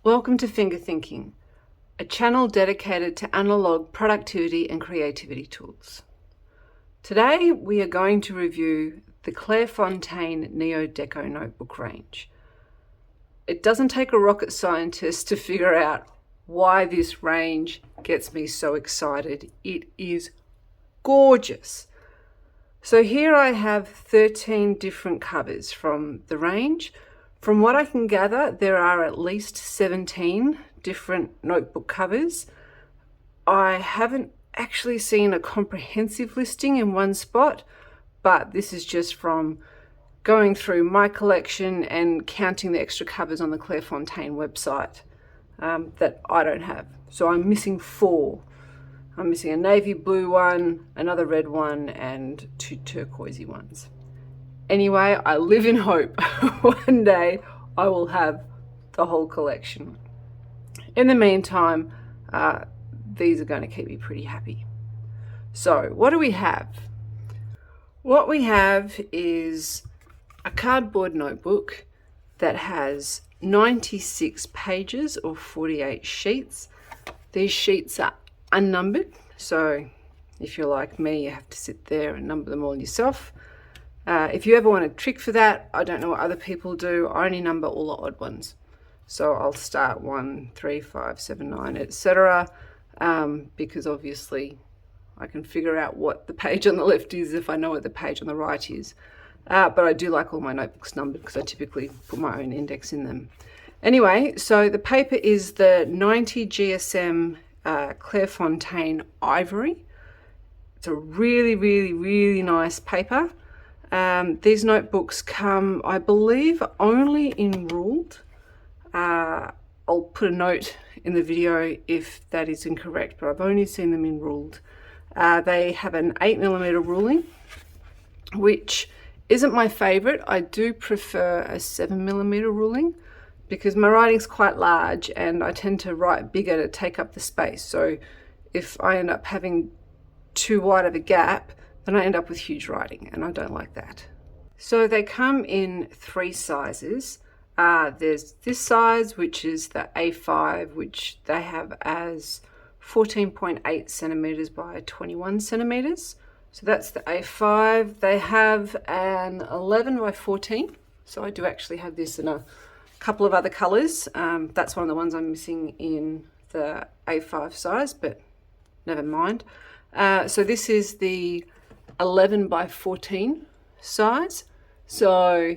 Welcome to Finger Thinking, a channel dedicated to analog productivity and creativity tools. Today we are going to review the Clairefontaine Neo Deco notebook range. It doesn't take a rocket scientist to figure out why this range gets me so excited. It is gorgeous. So here I have 13 different covers from the range. From what I can gather, there are at least 17 different notebook covers. I haven't actually seen a comprehensive listing in one spot, but this is just from going through my collection and counting the extra covers on the Clairefontaine website that I don't have. So I'm missing 4. I'm missing a navy blue one, another red one, and 2 turquoisey ones. Anyway, I live in hope. One day I will have the whole collection. In the meantime, these are going to keep me pretty happy. So what do we have? What we have is a cardboard notebook that has 96 pages or 48 sheets. These sheets are unnumbered, so if you're like me, you have to sit there and number them all yourself. If you ever want a trick for that, I don't know what other people do, I only number all the odd ones. So I'll start 1, 3, 5, 7, 9, etc. Because obviously I can figure out what the page on the left is if I know what the page on the right is. But I do like all my notebooks numbered because I typically put my own index in them. Anyway, so the paper is the 90 GSM Clairefontaine Ivory. It's a really nice paper. These notebooks come, I believe, only in ruled. I'll put a note in the video if that is incorrect, but I've only seen them in ruled. They have an 8mm ruling, which isn't my favorite. I do prefer a 7mm ruling because my writing's quite large and I tend to write bigger to take up the space. So if I end up having too wide of a gap, then I end up with huge writing, and I don't like that. So they come in 3 sizes. There's this size, which is the A5, which they have as 14.8 centimeters by 21 centimeters. So that's the A5. They have an 11 by 14. So I do actually have this in a couple of other colors. That's one of the ones I'm missing in the A5 size, but never mind. So this is the 11 by 14 size, so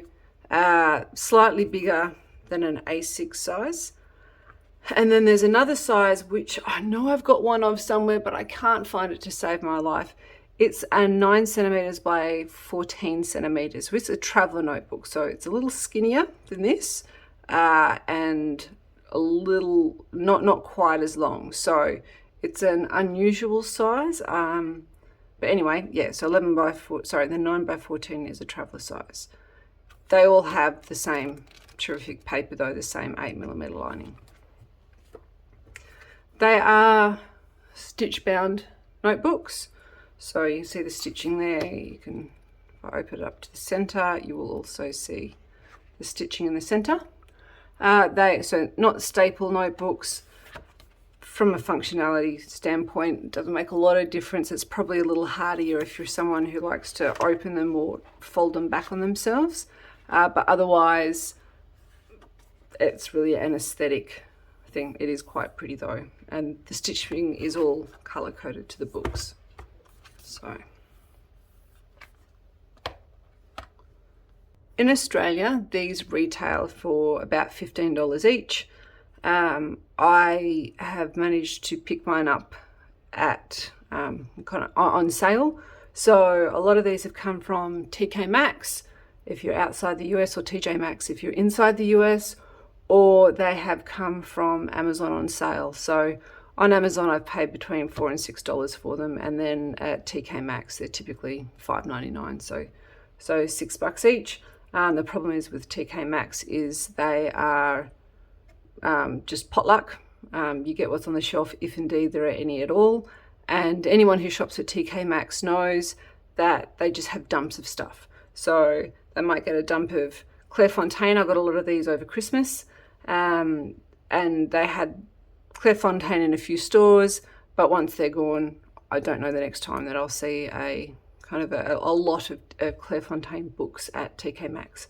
slightly bigger than an A6 size. And then there's another size which I know I've got one of somewhere, but I can't find it to save my life. It's a 9 centimeters by 14 centimeters. It's a traveler notebook, so it's a little skinnier than this, and a little not quite as long. So it's an unusual size. But anyway, yeah, so the 9 by 14 is a traveler size. They all have the same terrific paper though, the same 8mm lining. They are stitch bound notebooks. So you can see the stitching there. You can, if I open it up to the center, you will also see the stitching in the center. So not staple notebooks. From a functionality standpoint, it doesn't make a lot of difference. It's probably a little harder if you're someone who likes to open them or fold them back on themselves. But otherwise, it's really an aesthetic thing. It is quite pretty though. And the stitching is all color coded to the books. So in Australia, these retail for about $15 each. I have managed to pick mine up at kind of on sale. So a lot of these have come from TK Maxx if you're outside the US, or TJ Maxx if you're inside the US, or they have come from Amazon on sale. So on Amazon I've paid between $4 and $6 for them, and then at TK Maxx they're typically $5.99, so $6 each. The problem is with TK Maxx is they are just potluck. You get what's on the shelf if indeed there are any at all, and anyone who shops at TK Maxx knows that they just have dumps of stuff. So they might get a dump of Clairefontaine. I got a lot of these over Christmas. and they had Clairefontaine in a few stores, but once they're gone, I don't know the next time that I'll see a kind of a lot of Clairefontaine books at TK Maxx.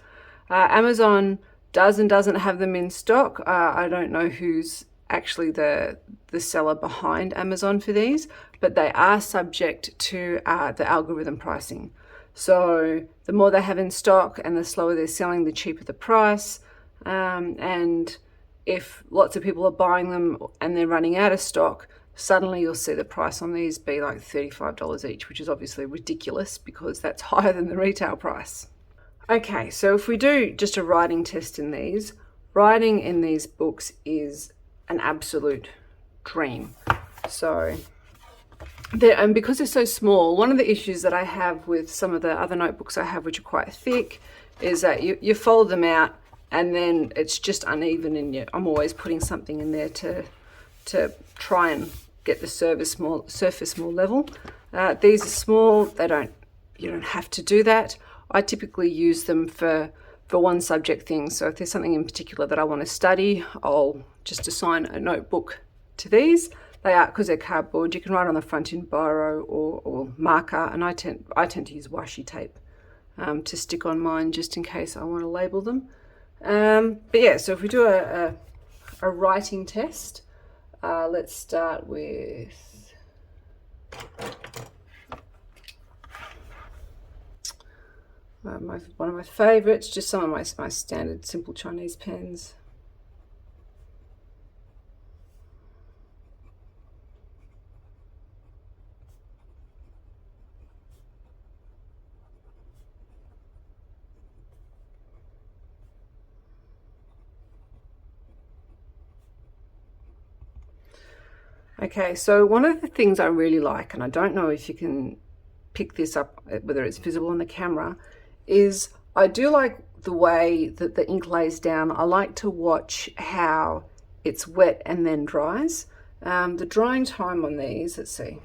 Amazon does and doesn't have them in stock. I don't know who's actually the seller behind Amazon for these, but they are subject to the algorithm pricing. So the more they have in stock and the slower they're selling, the cheaper the price. And if lots of people are buying them and they're running out of stock, suddenly you'll see the price on these be like $35 each, which is obviously ridiculous because that's higher than the retail price. Okay, so if we do just a writing test in these, writing in these books is an absolute dream. So, and because they're so small, one of the issues that I have with some of the other notebooks I have, which are quite thick, is that you fold them out and then it's just uneven, and I'm always putting something in there to try and get the surface more level. These are small. You don't have to do that. I typically use them for one subject thing. So if there's something in particular that I want to study, I'll just assign a notebook to these. They are, because they're cardboard, you can write on the front in biro or marker, and I tend to use washi tape to stick on mine just in case I want to label them. But yeah, so if we do a writing test, let's start with one of my favorites, just some of my standard simple Chinese pens. Okay, so one of the things I really like, and I don't know if you can pick this up, whether it's visible on the camera, is I do like the way that the ink lays down. I like to watch how it's wet and then dries. The drying time on these, let's see.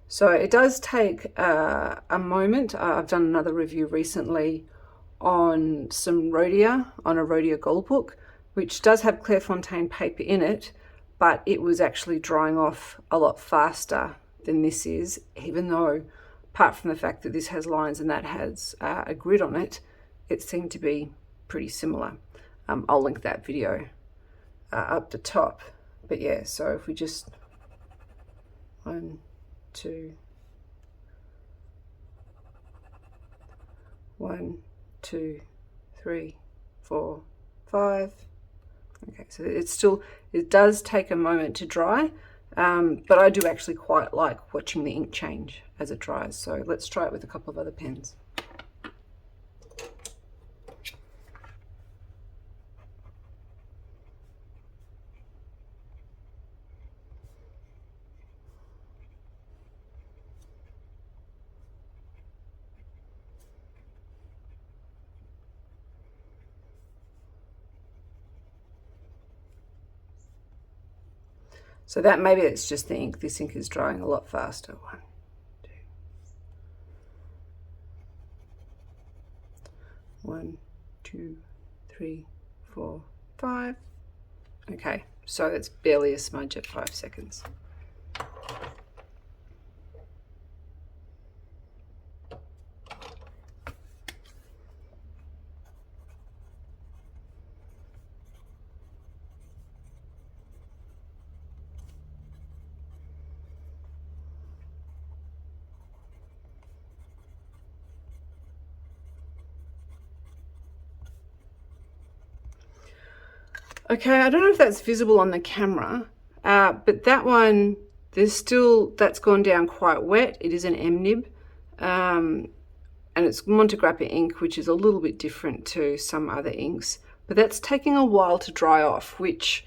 So it does take a moment. I've done another review recently on some Rhodia, on a Rhodia Gold book, which does have Clairefontaine paper in it, but it was actually drying off a lot faster than this is, even though, apart from the fact that this has lines and that has a grid on it, it seemed to be pretty similar. I'll link that video up the top. But yeah, so if we just 1, 2, 1, 2, 3, 4, 5. Okay, so it does take a moment to dry, but I do actually quite like watching the ink change as it dries. So let's try it with a couple of other pens. So that maybe it's just the ink. This ink is drying a lot faster. 1, 2. 1, 2, 3, 4, 5. Okay, so it's barely a smudge at 5 seconds. Okay, I don't know if that's visible on the camera, but that one, that's gone down quite wet. It is an M-nib, and it's Montegrappa ink, which is a little bit different to some other inks, but that's taking a while to dry off, which,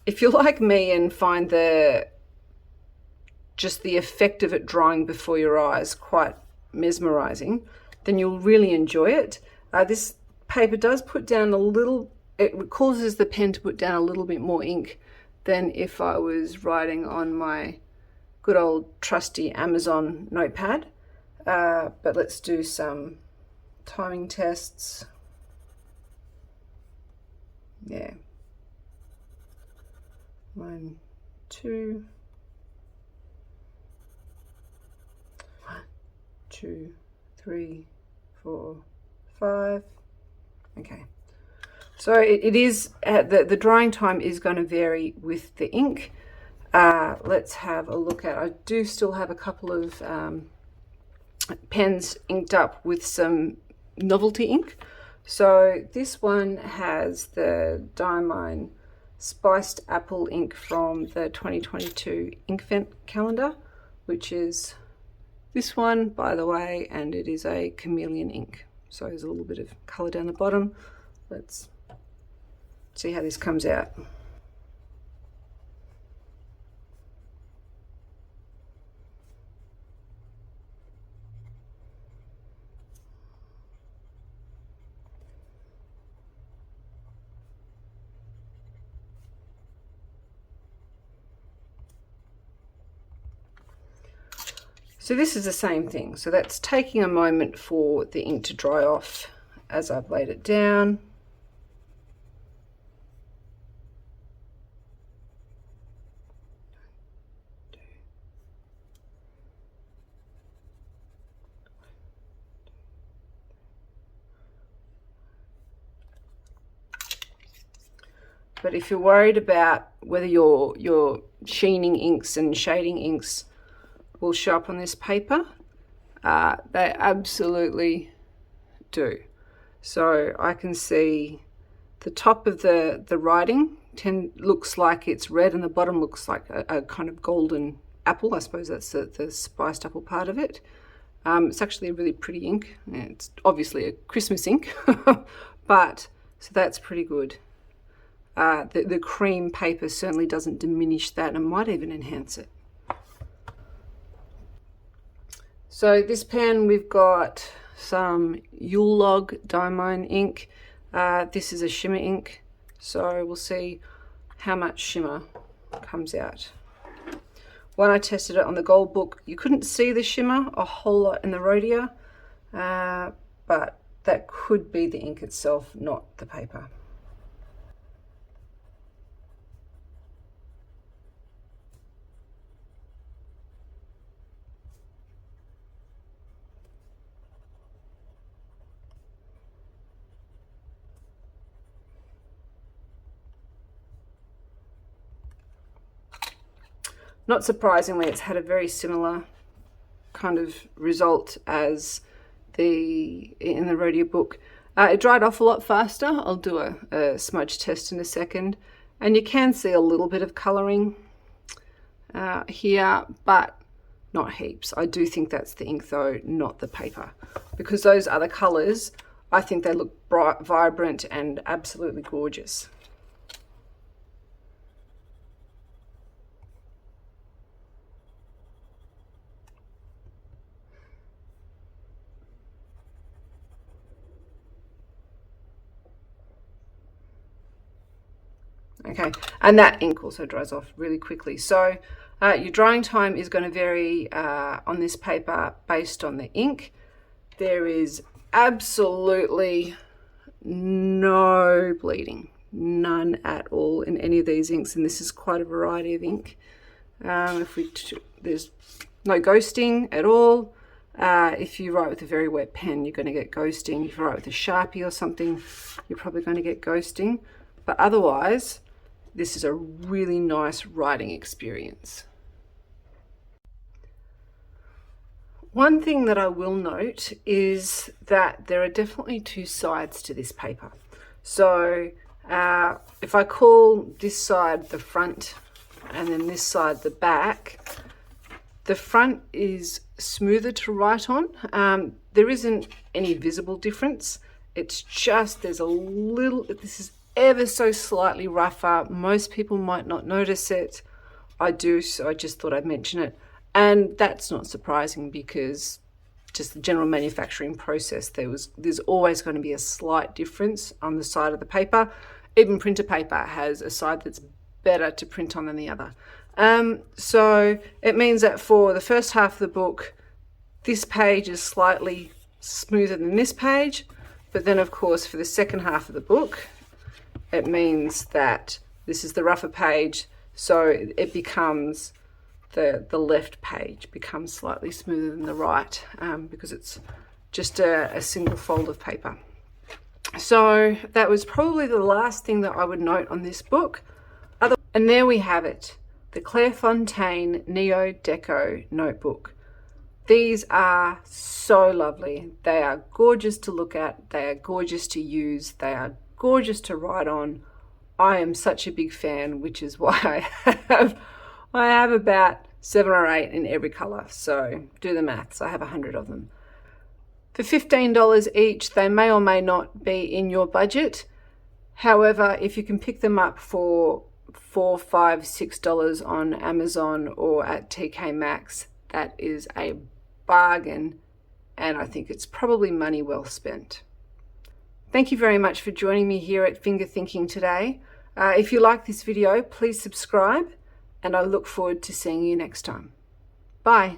if you're like me and find just the effect of it drying before your eyes quite mesmerizing, then you'll really enjoy it. This paper does put down a little, it causes the pen to put down a little bit more ink than if I was writing on my good old trusty Amazon notepad. But let's do some timing tests. Yeah. 1, 2, 1, 2, 3, 4, 5. Okay. So it is, the drying time is going to vary with the ink. Let's have a look at, I do still have a couple of pens inked up with some novelty ink. So this one has the Diamine Spiced Apple ink from the 2022 Inkvent calendar, which is this one, by the way, and it is a chameleon ink. So there's a little bit of colour down the bottom. Let's see how this comes out. So this is the same thing. So that's taking a moment for the ink to dry off as I've laid it down. But if you're worried about whether your sheening inks and shading inks will show up on this paper, they absolutely do. So I can see the top of the writing looks like it's red, and the bottom looks like a kind of golden apple. I suppose that's the spiced apple part of it. It's actually a really pretty ink. It's obviously a Christmas ink, but so that's pretty good. The cream paper certainly doesn't diminish that, and might even enhance it. So this pen, we've got some Yule Log Diamine ink. This is a shimmer ink, so we'll see how much shimmer comes out. When I tested it on the Gold Book, you couldn't see the shimmer a whole lot in the Rhodia, but that could be the ink itself, not the paper. Not surprisingly, it's had a very similar kind of result as in the Rhodia book. It dried off a lot faster. I'll do a smudge test in a second. And you can see a little bit of colouring here, but not heaps. I do think that's the ink though, not the paper. Because those other colours, I think they look bright, vibrant and absolutely gorgeous. Okay, and that ink also dries off really quickly. So your drying time is going to vary on this paper based on the ink. There is absolutely no bleeding, none at all in any of these inks, and this is quite a variety of ink. There's no ghosting at all. If you write with a very wet pen, you're going to get ghosting. If you write with a Sharpie or something, you're probably going to get ghosting. But otherwise, this is a really nice writing experience. One thing that I will note is that there are definitely two sides to this paper. So if I call this side the front and then this side the back, the front is smoother to write on. There isn't any visible difference. It's just there's a little, this is ever so slightly rougher. Most people might not notice it. I do, so I just thought I'd mention it. And that's not surprising because just the general manufacturing process, there's always going to be a slight difference on the side of the paper. Even printer paper has a side that's better to print on than the other. So it means that for the first half of the book, this page is slightly smoother than this page. But then, of course, for the second half of the book, it means that this is the rougher page, so it becomes the left page becomes slightly smoother than the right, because it's just a single fold of paper. So that was probably the last thing that I would note on this book. And there we have it, the Clairefontaine Neo Deco notebook. These are so lovely. They are gorgeous to look at. They are gorgeous to use. They are gorgeous to write on. I am such a big fan, which is why I have about 7 or 8 in every color. So do the maths. I have 100 of them. For $15 each, they may or may not be in your budget. However, if you can pick them up for $4, $5, $6 on Amazon or at TK Maxx, that is a bargain, and I think it's probably money well spent. Thank you very much for joining me here at Finger Thinking today. If you like this video, please subscribe, and I look forward to seeing you next time. Bye.